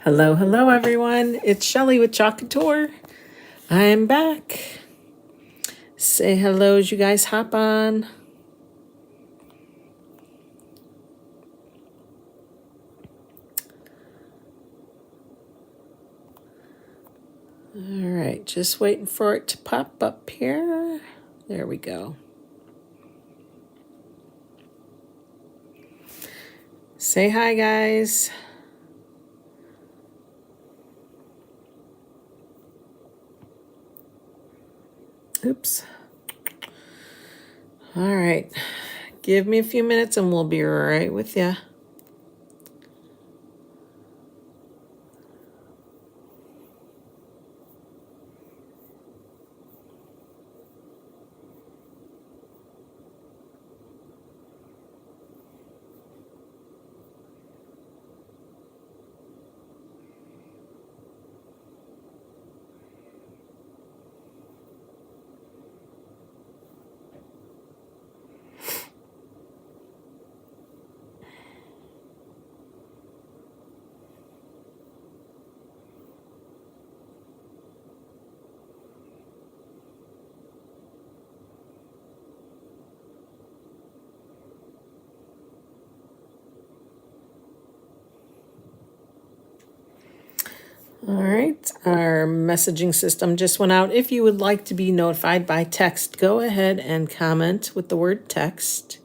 Hello, hello everyone. It's Shelly with Chalk Couture. I'm back. Say hello as you guys hop on. All right, just waiting for it to pop up here. There we go. Say hi, guys. Oops. All right. Give me a few minutes and we'll be right with you. All right, our messaging system just went out. If you would like to be notified by text, go ahead and comment with the word text.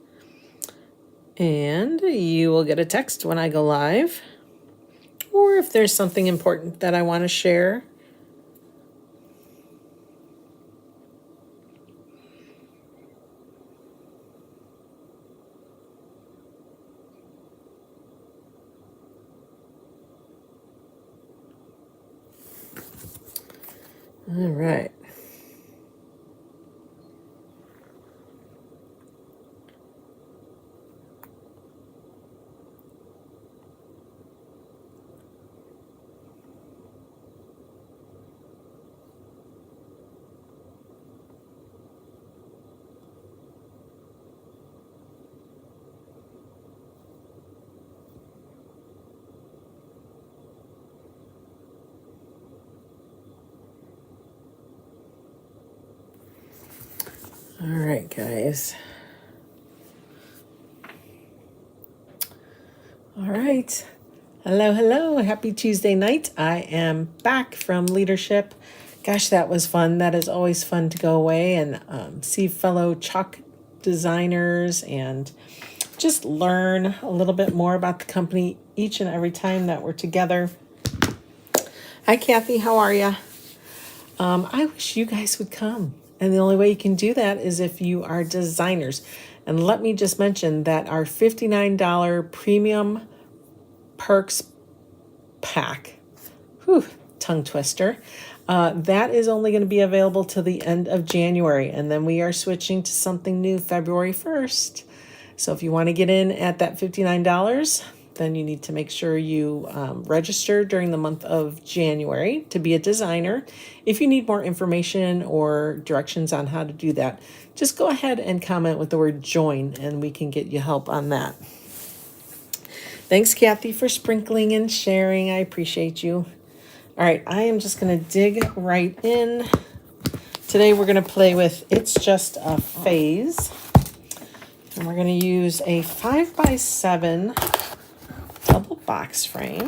And you will get a text when I go live. Or if there's something important that I want to share. All right. All right, guys. All right. Hello, hello. Happy Tuesday night. I am back from leadership. Gosh, that was fun. That is always fun to go away and see fellow chalk designers and just learn a little bit more about the company each and every time that we're together. Hi, Kathy. How are you? I wish you guys would come. And the only way you can do that is if you are designers. And let me just mention that our $59 premium perks pack, tongue twister, that is only going to be available till the end of January. And then we are switching to something new February 1st. So if you want to get in at that $59, then you need to make sure you register during the month of January to be a designer. If you need more information or directions on how to do that, just go ahead and comment with the word join and we can get you help on that. Thanks, Kathy, for sprinkling and sharing. I appreciate you. All right, I am just going to dig right in. Today we're going to play with It's Just a Phase. And we're going to use a 5x7 double box frame.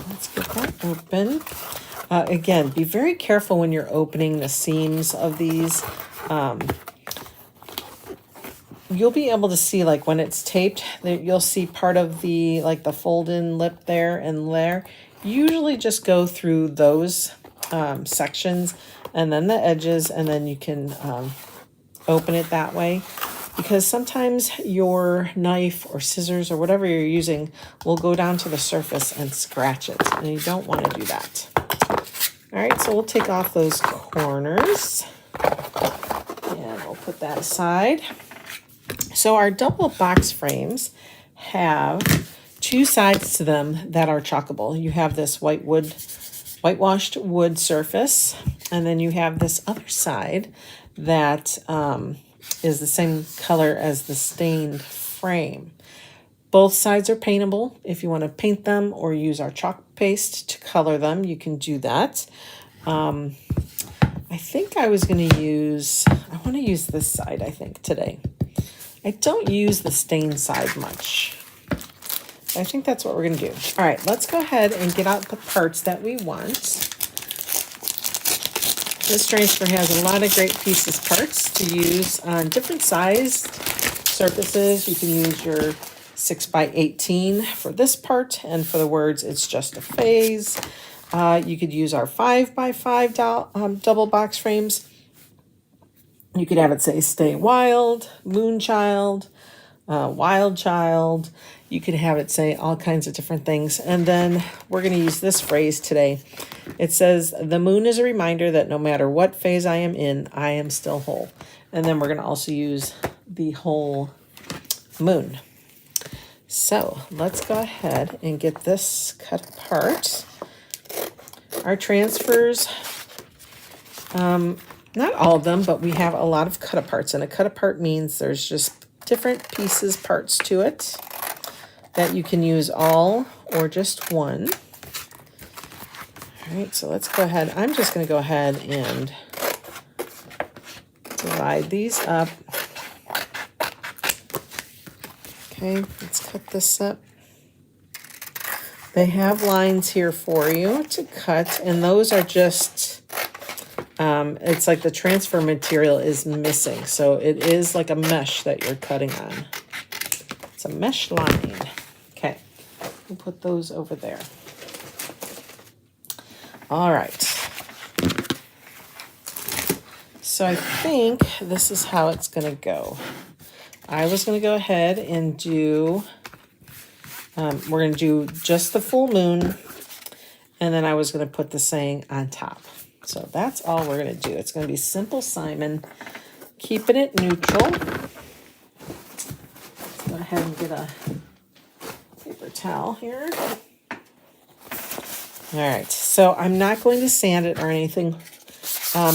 Let's get that open. Again, be very careful when you're opening the seams of these. You'll be able to see, like when it's taped, you'll see part of the, like the fold-in lip there and there. Usually just go through those sections and then the edges, and then you can open it that way. Because sometimes your knife or scissors or whatever you're using will go down to the surface and scratch it, and you don't want to do that. All right, so we'll take off those corners, and we'll put that aside. So our double box frames have two sides to them that are chalkable. You have this whitewashed wood surface, and then you have this other side that is the same color as the stained frame. Both sides are paintable. If you want to paint them or use our chalk paste to color them, you can do that. I think I was going to use, I want to use this side, I think, today. I don't use the stain side much. I think that's what we're going to do. All right, let's go ahead and get out the parts that we want. This transfer has a lot of great pieces parts to use on different sized surfaces. You can use your 6x18 for this part, and for the words, it's just a phase. You could use our 5x5 double box frames. You could have it say Stay Wild, Moonchild, Wild Child. You could have it say all kinds of different things. And then we're going to use this phrase today. It says, the moon is a reminder that no matter what phase I am in, I am still whole. And then we're going to also use the whole moon. So let's go ahead and get this cut apart. Our transfers, not all of them, but we have a lot of cut aparts. And a cut apart means there's just different pieces, parts to it that you can use all or just one. All right, so let's go ahead. I'm just going to go ahead and divide these up. Okay, let's cut this up. They have lines here for you to cut, and those are just, it's like the transfer material is missing. So it is like a mesh that you're cutting on. It's a mesh line. Okay, we'll put those over there. All right. So I think this is how it's going to go. I was going to go ahead and do, we're going to do just the full moon, and then I was going to put the saying on top. So that's all we're going to do. It's going to be Simple Simon, keeping it neutral. Let's go ahead and get a paper towel here. All right, so I'm not going to sand it or anything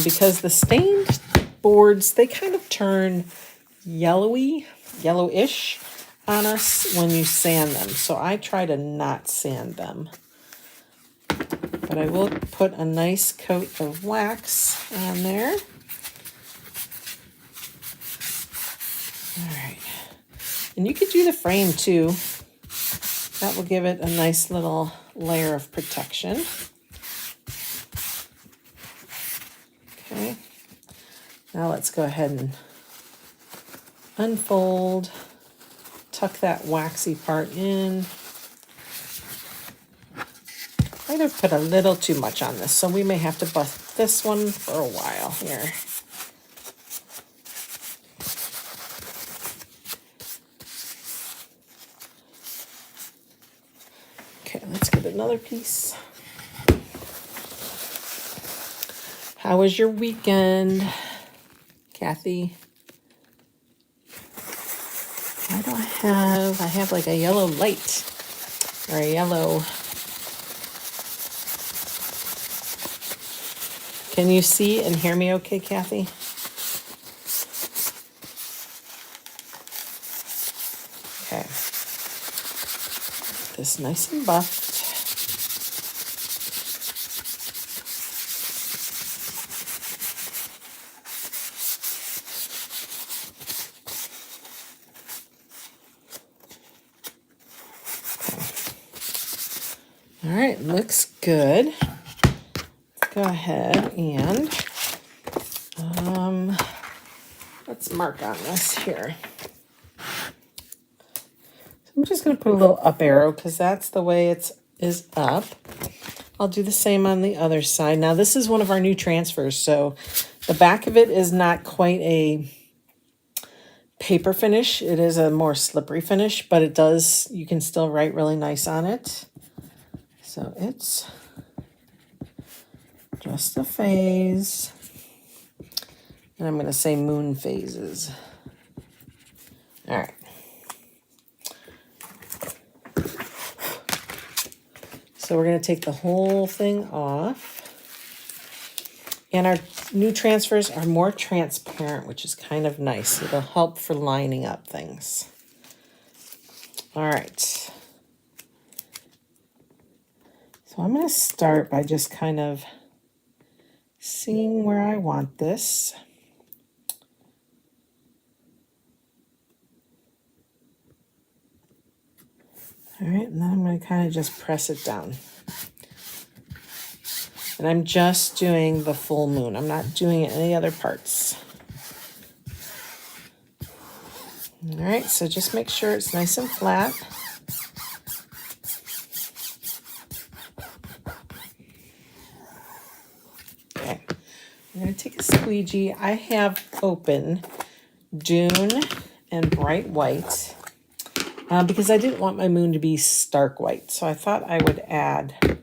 because the stained boards, they kind of turn yellowish on us when you sand them. So I try to not sand them. But I will put a nice coat of wax on there. All right. And you could do the frame too. That will give it a nice little layer of protection. Okay. Now let's go ahead and unfold, tuck that waxy part in. Might have put a little too much on this, so we may have to bust this one for a while here. Okay, let's get another piece. How was your weekend, Kathy? Why do I have like a yellow light or a yellow. Can you see and hear me okay, Kathy? Okay. This nice and buffed. All right, looks good. Let's go ahead and let's mark on this here. So I'm just going to put a little up arrow because that's the way it is up. I'll do the same on the other side. Now this is one of our new transfers, so the back of it is not quite a paper finish. It is a more slippery finish, but it does, you can still write really nice on it. So it's just a phase. And I'm going to say moon phases. All right. So we're going to take the whole thing off. And our new transfers are more transparent, which is kind of nice. It'll help for lining up things. All right. So I'm going to start by just kind of seeing where I want this. All right, and then I'm going to kind of just press it down. And I'm just doing the full moon. I'm not doing any other parts. All right, so just make sure it's nice and flat. Okay, I'm going to take a squeegee. I have open Dune and Bright White because I didn't want my moon to be stark white. So I thought I would add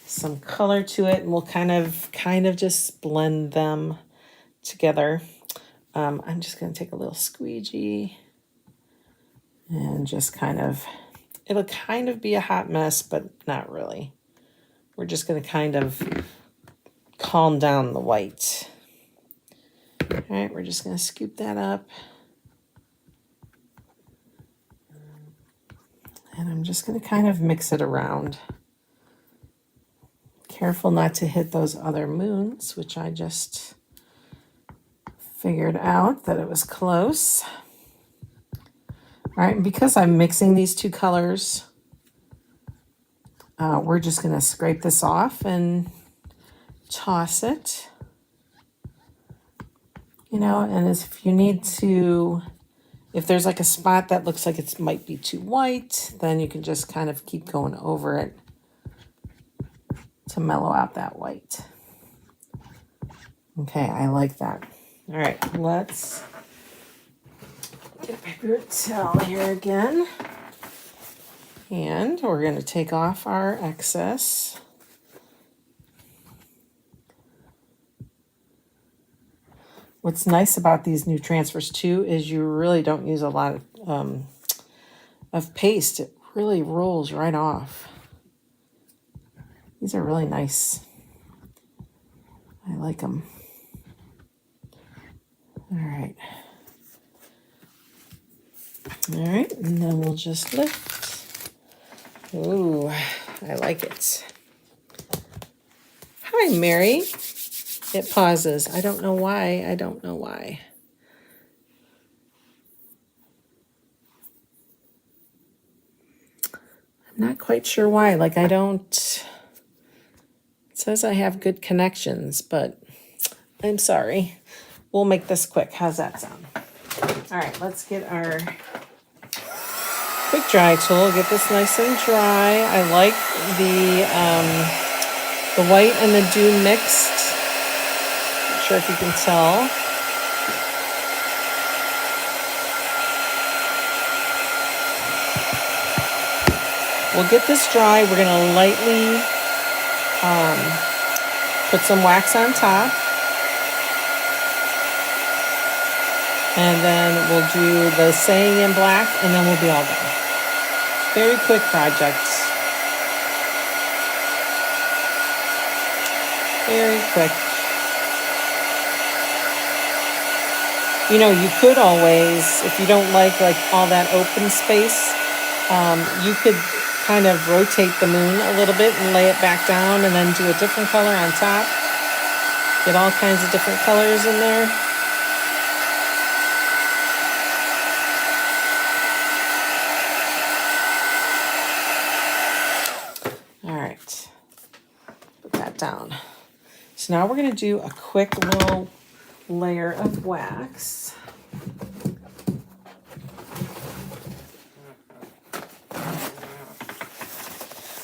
some color to it, and we'll kind of just blend them together. I'm just going to take a little squeegee and just it'll kind of be a hot mess, but not really. We're just going to kind of calm down the white. All right, we're just going to scoop that up. And I'm just going to kind of mix it around. Careful not to hit those other moons, which I just figured out that it was close. All right, and because I'm mixing these two colors, we're just going to scrape this off and toss it. You know, and if you need to, if there's like a spot that looks like it might be too white, then you can just kind of keep going over it to mellow out that white. Okay, I like that. All right, let's get a paper towel here again. And we're going to take off our excess. What's nice about these new transfers too is you really don't use a lot of paste. It really rolls right off. These are really nice. I like them. All right. All right, and then we'll just lift. Ooh, I like it. Hi, Mary. It pauses. I don't know why. I don't know why. I'm not quite sure why. Like I don't, it says I have good connections, but I'm sorry. We'll make this quick. How's that sound? All right, let's get our quick dry tool. Get this nice and dry. I like the white and the dew mixed. Not sure if you can tell. We'll get this dry. We're gonna lightly put some wax on top. And then we'll do the saying in black, and then we'll be all done. Very quick project. Very quick. You know, you could always, if you don't like all that open space, you could kind of rotate the moon a little bit and lay it back down and then do a different color on top. Get all kinds of different colors in there. All right, put that down. So now we're going to do a quick little layer of wax.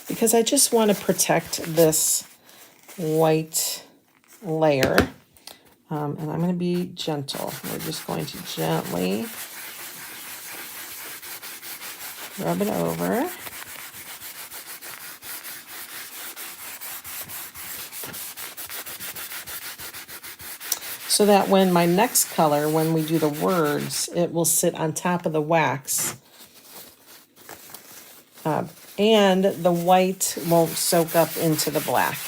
Because I just want to protect this white layer. And I'm going to be gentle. We're just going to gently rub it over. So that when my next color, when we do the words, it will sit on top of the wax. And the white won't soak up into the black.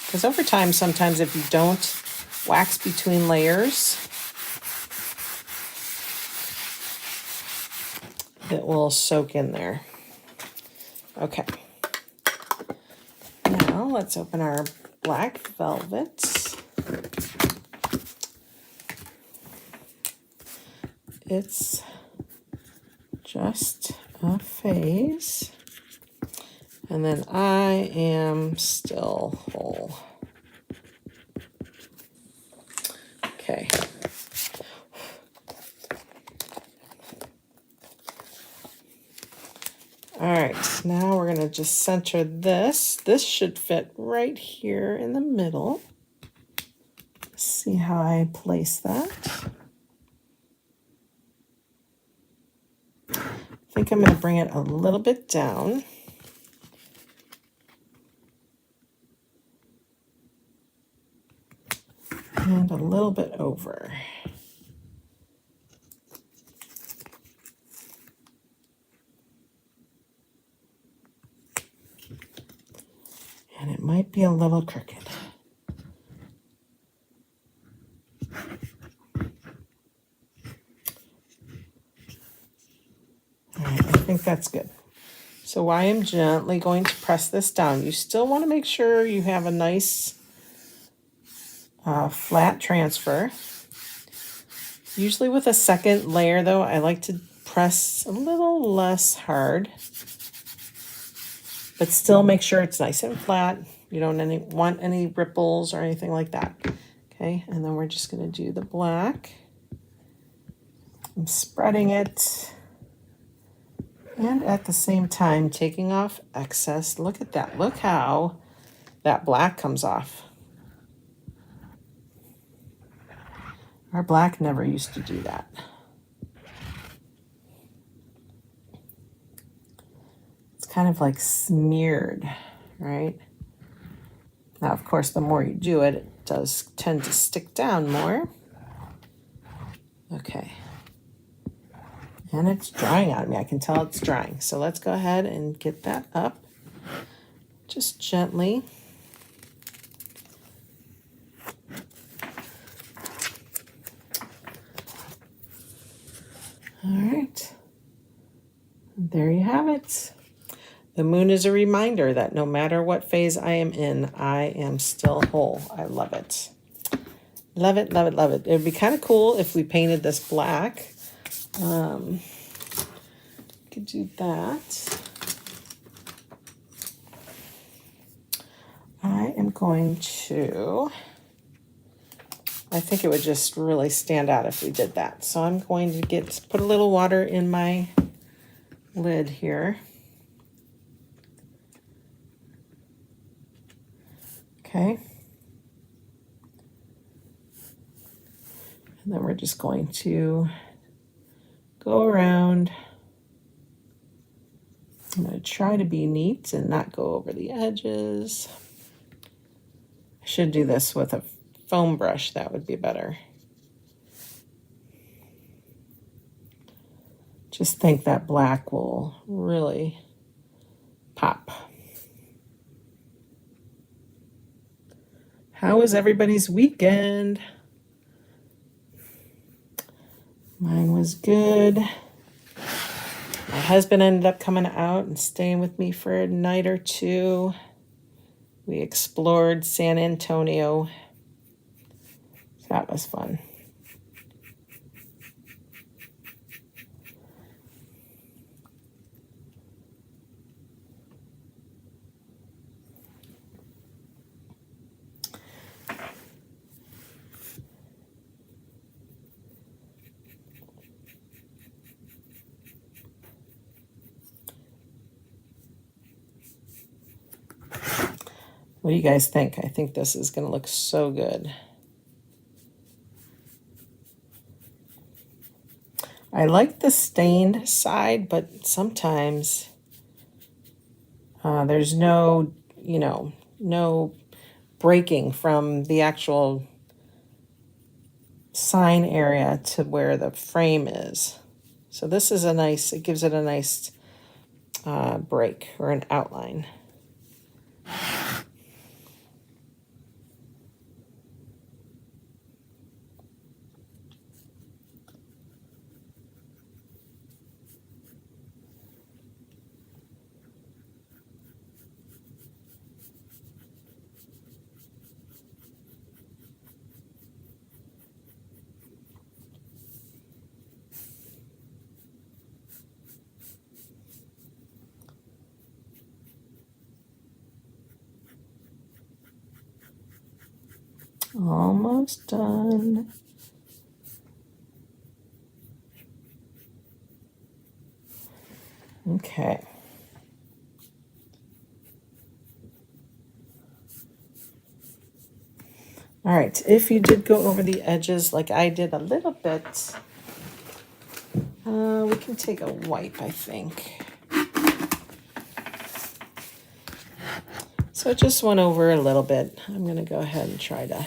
Because over time, sometimes if you don't wax between layers, that will soak in there. Okay. Now let's open our black velvet. It's just a phase. And then I am still whole. Okay. All right, now we're gonna just center this. This should fit right here in the middle. Let's see how I place that. I think I'm gonna bring it a little bit down. And a little bit over. And it might be a little crooked. All right, I think that's good. So I am gently going to press this down. You still want to make sure you have a nice flat transfer. Usually with a second layer though, I like to press a little less hard, but still make sure it's nice and flat. You don't want any ripples or anything like that. Okay, and then we're just going to do the black. I'm spreading it, and at the same time taking off excess. Look at that. Look how that black comes off. Our black never used to do that. It's kind of like smeared, right? Now, of course, the more you do it, it does tend to stick down more. Okay. And it's drying on me. I can tell it's drying. So let's go ahead and get that up. Just gently. All right. There you have it. The moon is a reminder that no matter what phase I am in, I am still whole. I love it. Love it, love it, love it. It would be kind of cool if we painted this black. Could do that. I am going to, I think it would just really stand out if we did that. So I'm going to put a little water in my lid here. Okay. And then we're just going to go around. I'm going to try to be neat and not go over the edges. I should do this with a foam brush. That would be better. Just think that black will really pop. How was everybody's weekend? Mine was good. My husband ended up coming out and staying with me for a night or two. We explored San Antonio. That was fun. What do you guys think? I think this is going to look so good. I like the stained side, but sometimes there's no, no breaking from the actual sign area to where the frame is. So this is it gives it a nice break or an outline. Almost done. Okay. All right, if you did go over the edges like I did a little bit, we can take a wipe, I think. So it just went over a little bit. I'm going to go ahead and try to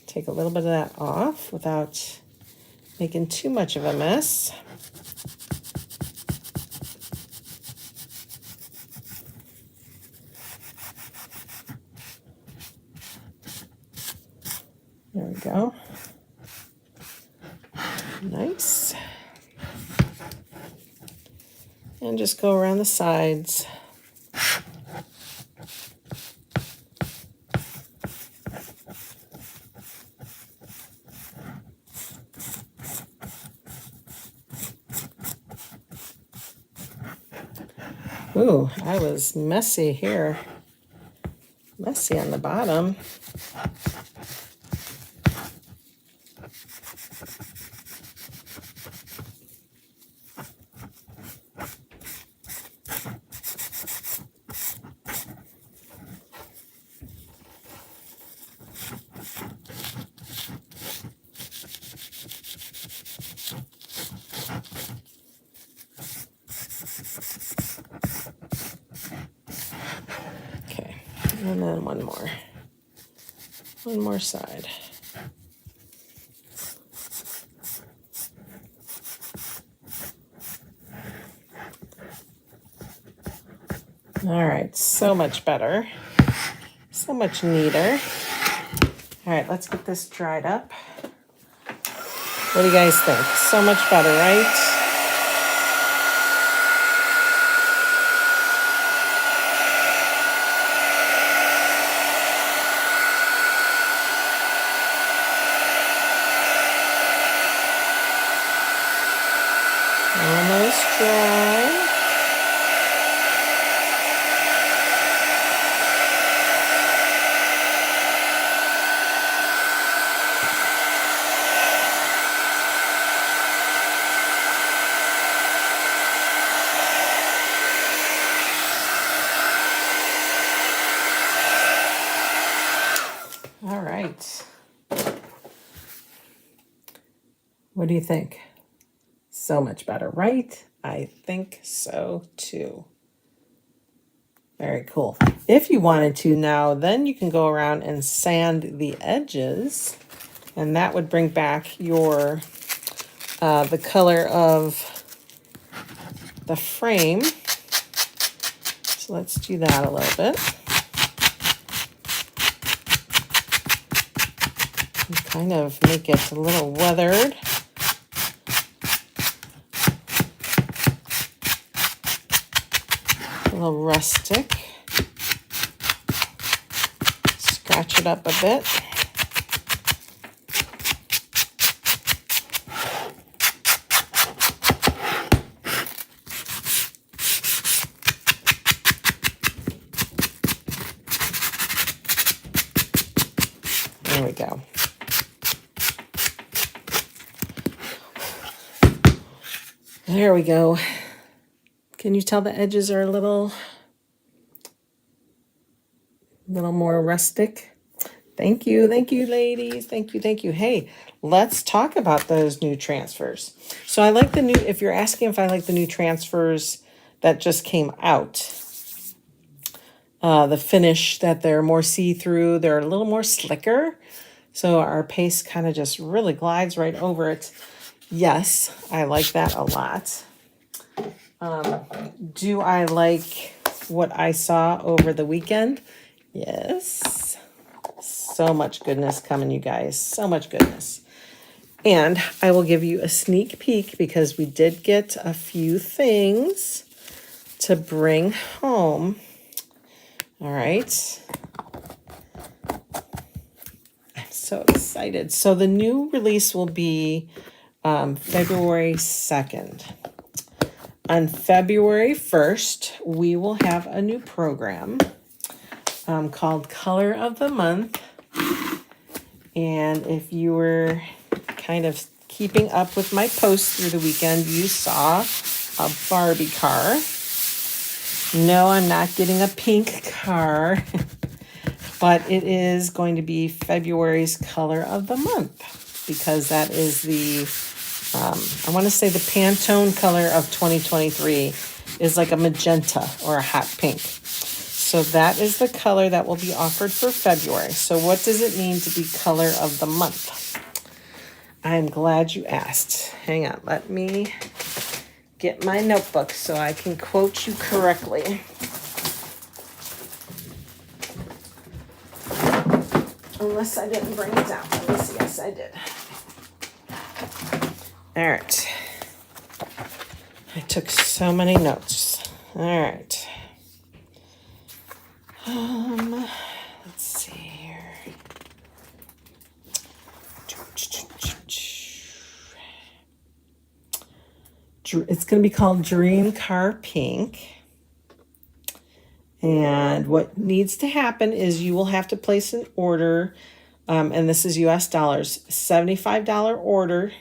take a little bit of that off without making too much of a mess. There we go. Nice. And just go around the sides. Ooh, I was messy here. Messy on the bottom. Okay, and then one more side. All right, so much better. So much neater. All right, let's get this dried up. What do you guys think? So much better, right? Almost dry. All right. What do you think? So much better, right? I think so too. Very cool. If you wanted to now, then you can go around and sand the edges, and that would bring back your the color of the frame. So let's do that a little bit. And kind of make it a little weathered. A little rustic. Scratch it up a bit. There we go. There we go. Can you tell the edges are a little more rustic? Thank you, ladies. Thank you. Hey, let's talk about those new transfers. So I like the new, if you're asking if I like the new transfers that just came out, the finish that they're more see-through, they're a little more slicker. So our paste kind of just really glides right over it. Yes, I like that a lot. Do I like what I saw over the weekend? Yes. So much goodness coming, you guys. So much goodness. And I will give you a sneak peek because we did get a few things to bring home. All right. I'm so excited. So the new release will be February 2nd. On February 1st, we will have a new program called Color of the Month. And if you were kind of keeping up with my posts through the weekend, you saw a Barbie car. No, I'm not getting a pink car, but it is going to be February's color of the month because that is the, I want to say the Pantone color of 2023 is like a magenta or a hot pink. So that is the color that will be offered for February. So what does it mean to be color of the month? I'm glad you asked. Hang on, let me get my notebook so I can quote you correctly. Unless I didn't bring it down. Let me see. Yes, I did. All right. I took so many notes. All right. Let's see here. It's going to be called Dream Car Pink. And what needs to happen is you will have to place an order, and this is US dollars, $75 order,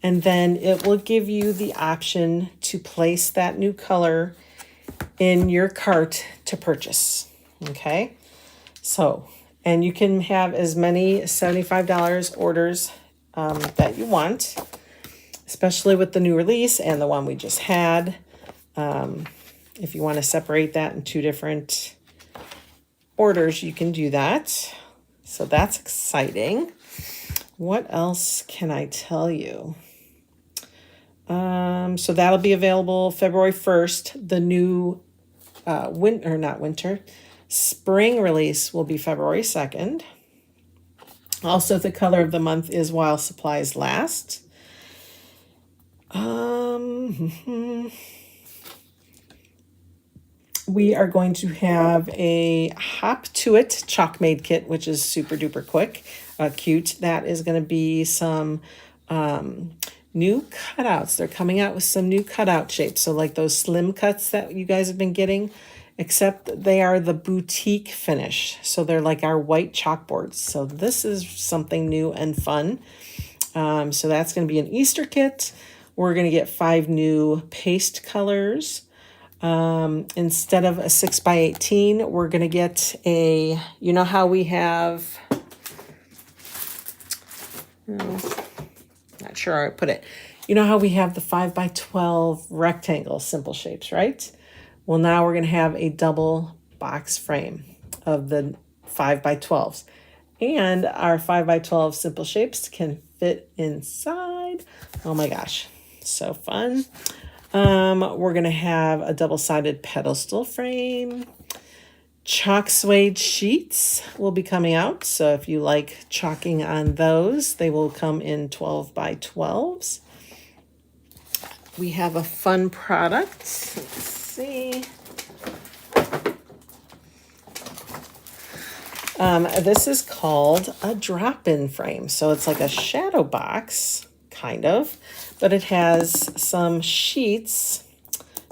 and then it will give you the option to place that new color in your cart to purchase. Okay, so, and you can have as many $75 orders that you want, especially with the new release and the one we just had. If you want to separate that in two different orders, you can do that. So that's exciting. What else can I tell you? So that'll be available February 1st. The new spring release will be February 2nd. Also, the color of the month is While Supplies Last. We are going to have a Hop to It chalk made kit, which is super duper cute. That is going to be some new cutouts. They're coming out with some new cutout shapes. So like those slim cuts that you guys have been getting, except they are the boutique finish. So they're like our white chalkboards. So this is something new and fun. So that's going to be an Easter kit. We're going to get 5 new paste colors. Instead of a 6x18, we're going to get a, you know how we have, not sure how I put it. You know how we have the 5x12 rectangle simple shapes, right? Well, now we're going to have a double box frame of the 5x12s. And our 5x12 simple shapes can fit inside. Oh my gosh, so fun. We're going to have a double-sided pedestal frame. Chalk suede sheets will be coming out. So if you like chalking on those, they will come in 12x12s. We have a fun product. Let's see. This is called a drop-in frame. So it's like a shadow box, kind of, but it has some sheets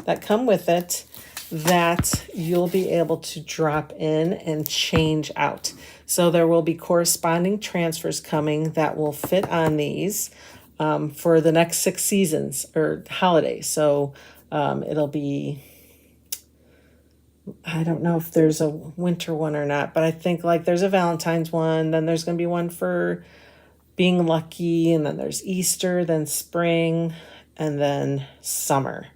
that come with it that you'll be able to drop in and change out. So there will be corresponding transfers coming that will fit on these for the next 6 seasons or holidays. So it'll be, I don't know if there's a winter one or not, but I think like there's a Valentine's one, then there's going to be one for being lucky, and then there's Easter, then spring, and then summer.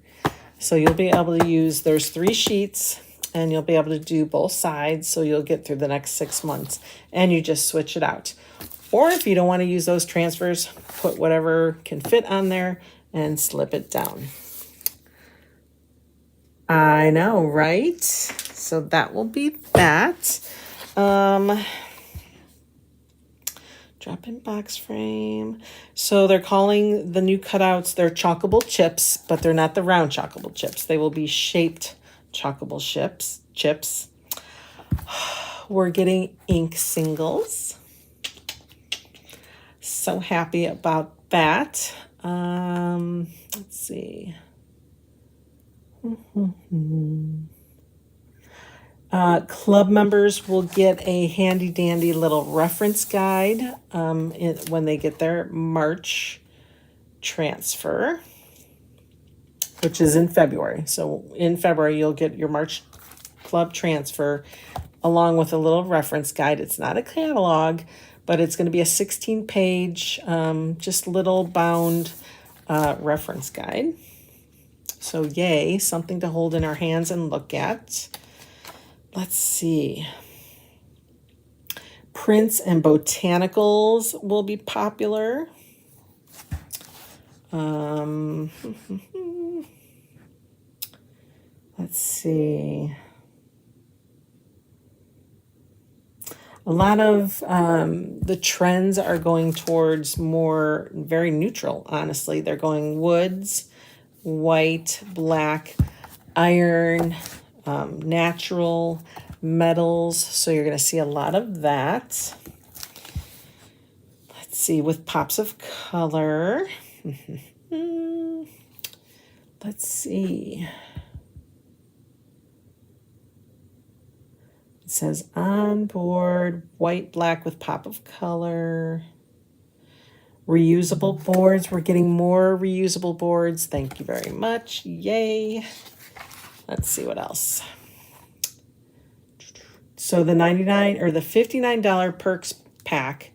So you'll be able to use, there's 3 sheets, and you'll be able to do both sides, so you'll get through the next 6 months, and you just switch it out. Or if you don't want to use those transfers, put whatever can fit on there and slip it down. I know, right? So that will be that. Drop-in box frame. So they're calling the new cutouts, they're chalkable chips, but they're not the round chalkable chips. They will be shaped chalkable chips. We're getting ink singles. So happy about that. Let's see. Club members will get a handy dandy little reference guide when they get their March transfer, which is in February. So in February, you'll get your March club transfer along with a little reference guide. It's not a catalog, but it's going to be a 16-page, just little bound reference guide. So yay, something to hold in our hands and look at. Let's see. Prints and botanicals will be popular. Let's see. A lot of the trends are going towards more very neutral, honestly. They're going woods, white, black, iron, natural, metals. So you're going to see a lot of that. Let's see, with pops of color. Let's see. It says on board, white, black with pop of color. Reusable boards. We're getting more reusable boards. Thank you very much. Yay. Let's see what else. So the $59 perks pack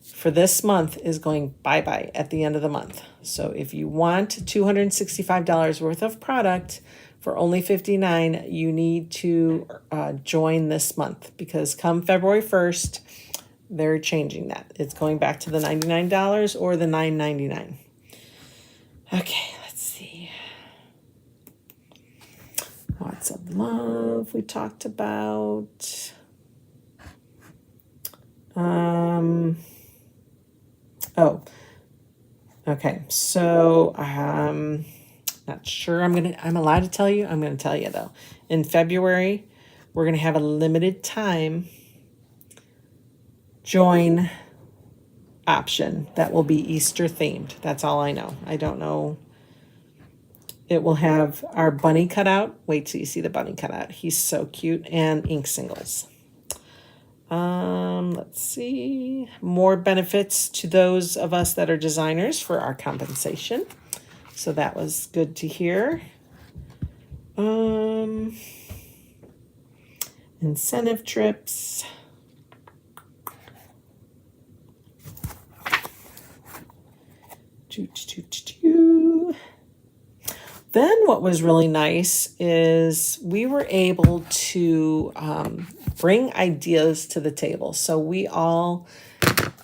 for this month is going bye-bye at the end of the month. So if you want $265 worth of product for only $59, you need to join this month, because come February 1st, they're changing that. It's going back to the $99 or the $9.99. Okay, let's see. Lots of love we talked about. Oh, okay. So not sure I'm allowed to tell you. I'm going to tell you though. In February, we're going to have a limited time join option that will be Easter themed. That's all I know. I don't know. It will have our bunny cutout. Wait till you see the bunny cutout. He's so cute. And ink singles. Let's see. More benefits to those of us that are designers for our compensation. So that was good to hear. Incentive trips. Then what was really nice is we were able to bring ideas to the table. So we all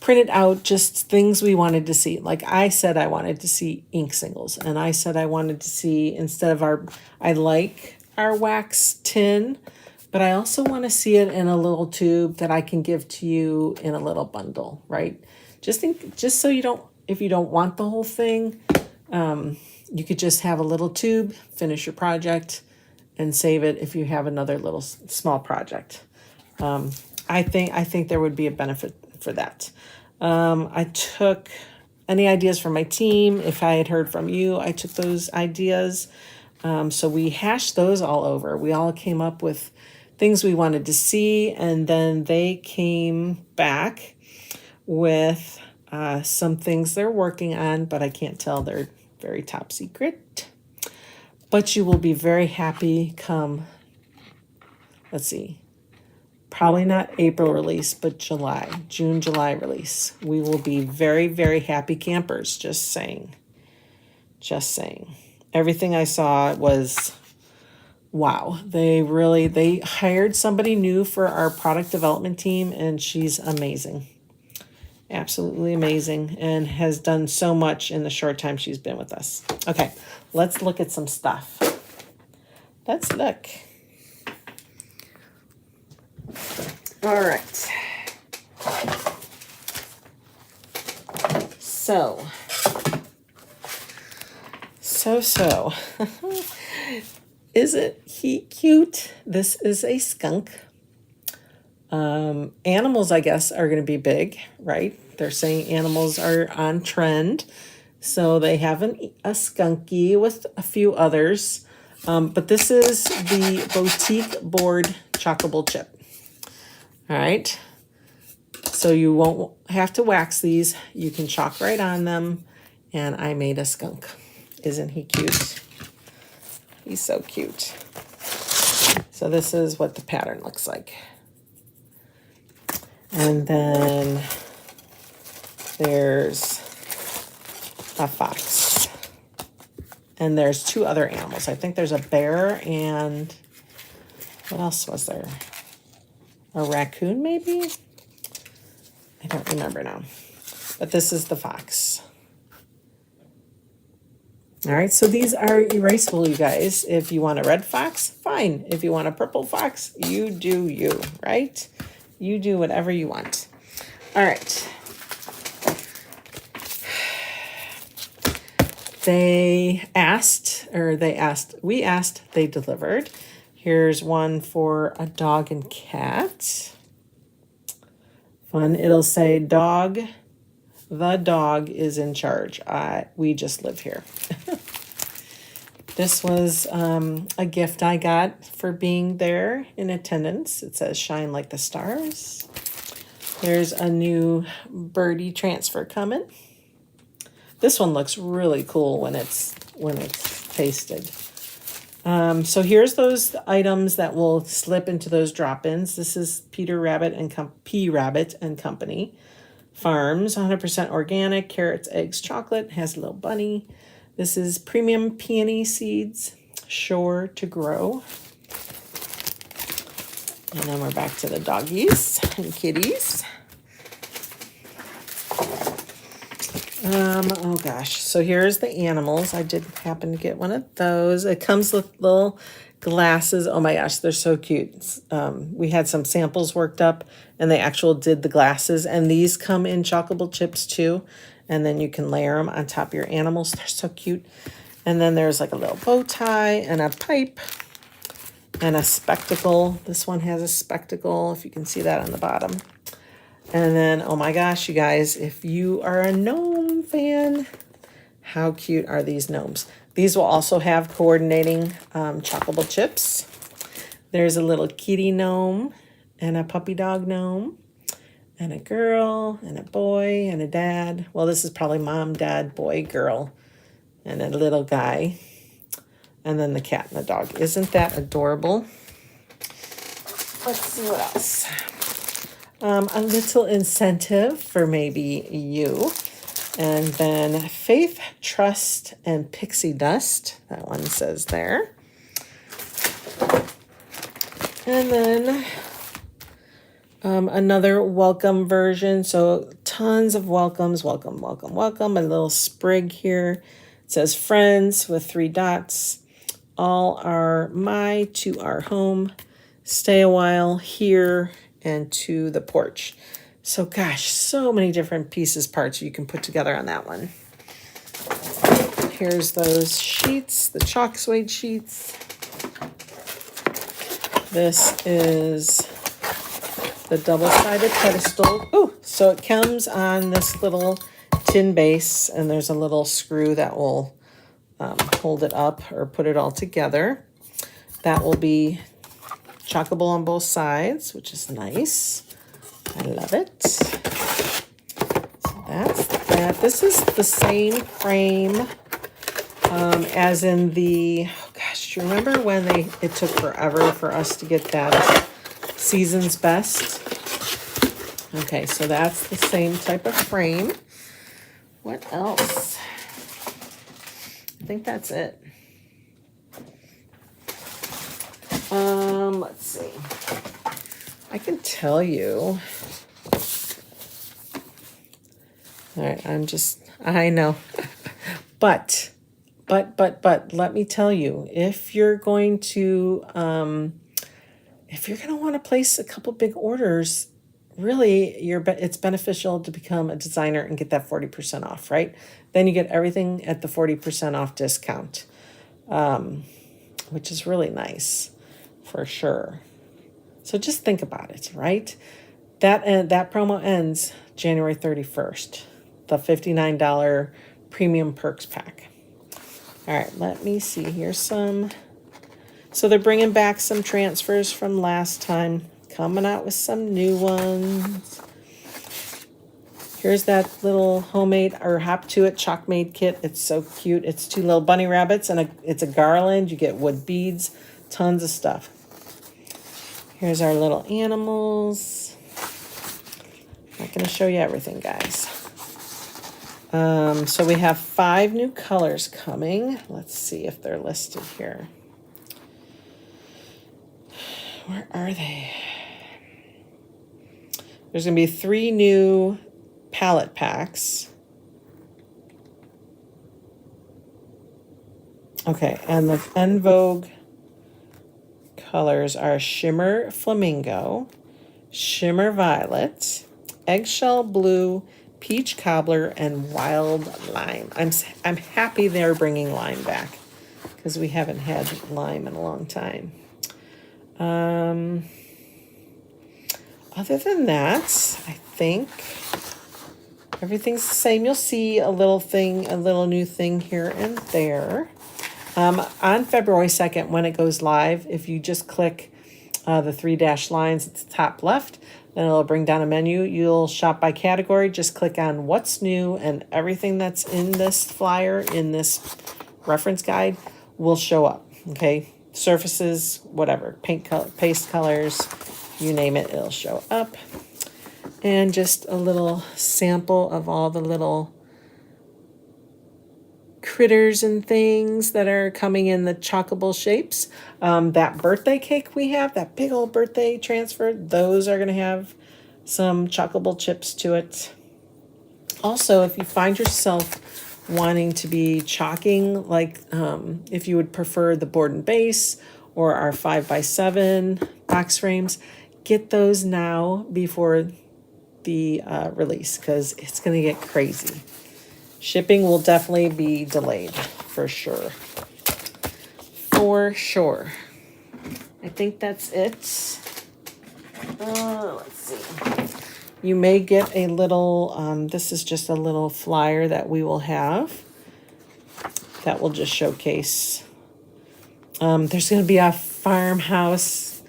printed out just things we wanted to see. Like I said, I wanted to see ink singles. And I said I wanted to see, instead of I like our wax tin, but I also want to see it in a little tube that I can give to you in a little bundle, right? Just so you don't, if you don't want the whole thing, you could just have a little tube, finish your project, and save it if you have another little small project. I think there would be a benefit for that. I took any ideas from my team. If I had heard from you, I took those ideas. So we hashed those all over. We all came up with things we wanted to see, and then they came back with some things they're working on, but I can't tell. They're very top secret. But you will be very happy come, let's see, probably not April release, but June, July release. We will be very, very happy campers. Just saying. Just saying. Everything I saw was wow. They hired somebody new for our product development team, and she's amazing. Absolutely amazing, and has done so much in the short time she's been with us. Okay, let's look at some stuff. Let's look. All right. So. Isn't he cute? This is a skunk. Animals, I guess, are going to be big, right? They're saying animals are on trend. So they have a skunky with a few others. But this is the boutique board chalkable chip. All right. So you won't have to wax these. You can chalk right on them. And I made a skunk. Isn't he cute? He's so cute. So this is what the pattern looks like. And then there's a fox. And there's two other animals. I think there's a bear and what else was there? A raccoon maybe? I don't remember now. But this is the fox. All right, so these are erasable, you guys. If you want a red fox, fine. If you want a purple fox, you do you, right? You do whatever you want. All right. We asked, they delivered. Here's one for a dog and cat. Fun. It'll say dog. The dog is in charge. We just live here. This was a gift I got for being there in attendance. It says shine like the stars. There's a new birdie transfer coming. This one looks really cool when it's pasted. So here's those items that will slip into those drop-ins. This is Peter Rabbit and P Rabbit and Company Farms, 100% organic, carrots, eggs, chocolate, has a little bunny. This is premium peony seeds, sure to grow. And then we're back to the doggies and kitties. Oh gosh, so here's the animals. I did happen to get one of those. It comes with little glasses. Oh my gosh, they're so cute. We had some samples worked up and they actually did the glasses, and these come in chalkable chips too. And then you can layer them on top of your animals. They're so cute. And then there's like a little bow tie and a pipe and a spectacle. This one has a spectacle, if you can see that on the bottom. And then, oh my gosh, you guys, if you are a gnome fan, how cute are these gnomes? These will also have coordinating chalkable chips. There's a little kitty gnome and a puppy dog gnome and a girl and a boy and a dad. Well, this is probably mom, dad, boy, girl, and a little guy. And then the cat and the dog. Isn't that adorable? Let's see what else. A little incentive for maybe you. And then Faith, Trust, and Pixie Dust. That one says there. And then another welcome version. So tons of welcomes. Welcome, welcome, welcome. A little sprig here. It says friends with 3 dots. All are my to our home. Stay a while here and to the porch. So gosh, so many different pieces, parts you can put together on that one. Here's those sheets, the chalk suede sheets. This is the double-sided pedestal. Oh, so it comes on this little tin base, and there's a little screw that will hold it up or put it all together. That will be chalkable on both sides, which is nice. I love it. So that's that. This is the same frame as in the, oh gosh, do you remember when it took forever for us to get that Season's Best? Okay, so that's the same type of frame. What else? I think that's it. Let's see. I can tell you. All right, I know. But let me tell you, if you're going to want to place a couple big orders, really it's beneficial to become a designer and get that 40% off, right? Then you get everything at the 40% off discount, which is really nice for sure. So just think about it, right? That promo ends January 31st, the $59 premium perks pack. All right, let me see. Here's some So they're bringing back some transfers from last time, coming out with some new ones. Here's that little homemade or Hop to It chalk made kit. It's so cute. It's 2 little bunny rabbits and it's a garland. You get wood beads, tons of stuff. Here's our little animals. Not going to show you everything, guys. So we have 5 new colors coming. Let's see if they're listed here. Where are they? There's going to be 3 new palette packs. Okay, and the En Vogue colors are Shimmer Flamingo, Shimmer Violet, Eggshell Blue, Peach Cobbler, and Wild Lime. I'm happy they're bringing lime back because we haven't had lime in a long time. Other than that, I think everything's the same. You'll see a little new thing here and there. On February 2nd, when it goes live, if you just click the 3 dashed lines at the top left, then it'll bring down a menu. You'll shop by category. Just click on what's new, and everything that's in this flyer, in this reference guide, will show up. Okay, surfaces, whatever, paste colors, you name it, it'll show up. And just a little sample of all the little critters and things that are coming in the chalkable shapes. That birthday cake we have, that big old birthday transfer, those are going to have some chalkable chips to it. Also, if you find yourself wanting to be chalking, like if you would prefer the board and base or our 5x7 box frames, get those now before the release, because it's going to get crazy. Shipping will definitely be delayed, for sure. For sure. I think that's it. Let's see. You may get a little, this is just a little flyer that we will have that will just showcase. There's going to be a farmhouse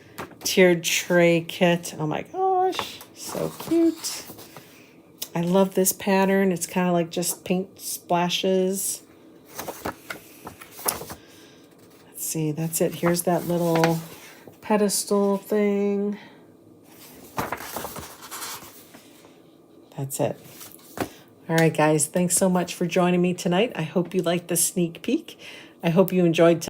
tiered tray kit. Oh my gosh, so cute. I love this pattern. It's kind of like just paint splashes. Let's see, that's it. Here's that little pedestal thing. That's it. All right, guys, thanks so much for joining me tonight. I hope you liked the sneak peek. I hope you enjoyed